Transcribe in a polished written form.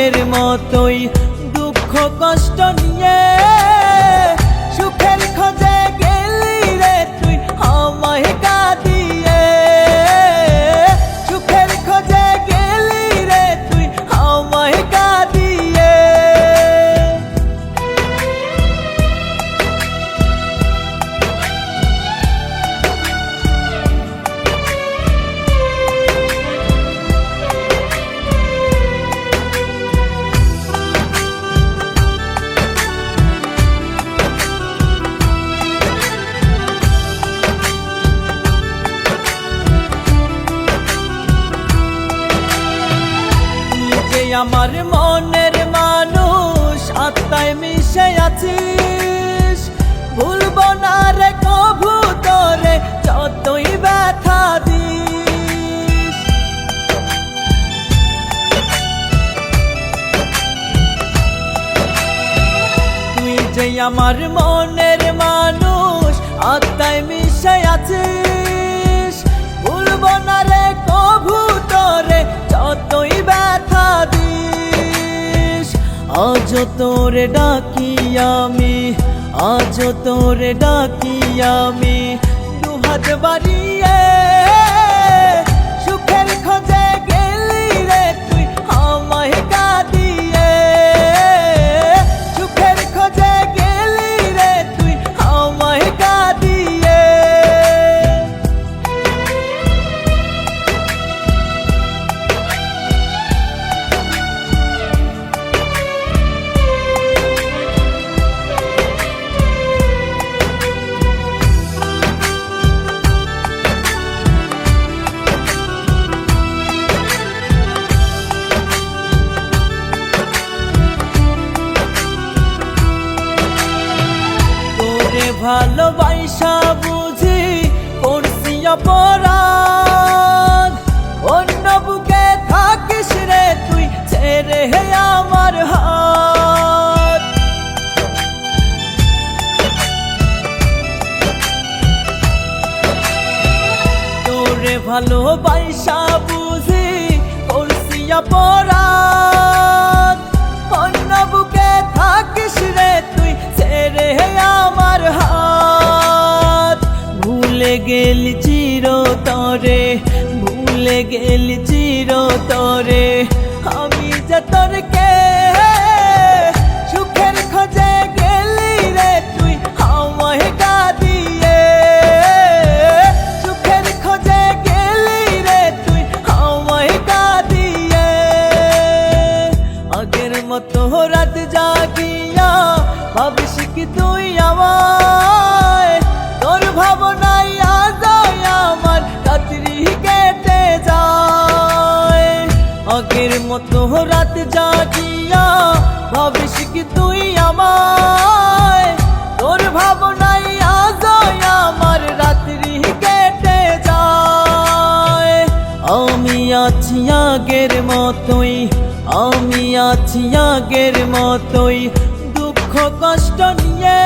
আগের মতোই দুঃখ কষ্ট নিয়ে সুখের খোঁজে গেলি রে তুই আমায় কাঁদিয়ে, সুখের খোঁজে গেলি রে তুই আমায় কাঁদিয়ে। আমার মনের মানুষ আত্মায় মিশে আছিস, ভুলবো না রে কভু তোরে যতই ব্যথা দিস। তুই যে আমার মনের মানুষ আত্মায় মিশে আছিস, ভুলবো না রে কভু তোরে যতই ব্যথা দিস। আজ তোরে ডাকি আমি, আজ তোরে ডাকি আমি দুহাত বাড়িয়ে, সুখের খোঁজে গেলি রে তুই আমায় কাঁদিয়ে, সুখের খোঁজে গেলি রে তুই আমায় কাঁদিয়ে। ভালোবাসা বুঝি করছি অপরাধ, অন্য বুকে থাকিস রে তুই ছেড়ে আমার হাত। তোরে ভালোবাসা বুঝি করছি অপরাধ, অন্য বুকে থাকিস রে তুই ছেড়ে আমার হাত। ভুলে গেলি চিরতরে, ভুলে গেলি চিরতরে আমি যে তোর কে, সুখের খোঁজে গেলি রে তুই আমায় কাঁদিয়ে, সুখের খোঁজে গেলি রে তুই আমায় কাঁদিয়ে। আগের মতো রাত জাগিয়া ভাবিস কি তুই আমায়, তোর ভাবনায় আজ আমার রাত্রি কেটে যায়। আগের মতো রাত জাগিয়া ভাবিস কি তুই আমায়, তোর ভাবনায় আজ আমার রাত্রি কেটে যায়। আমি আছি আগের মতোই, আমি আছি আগের মতোই দুঃখ কষ্ট নিয়ে।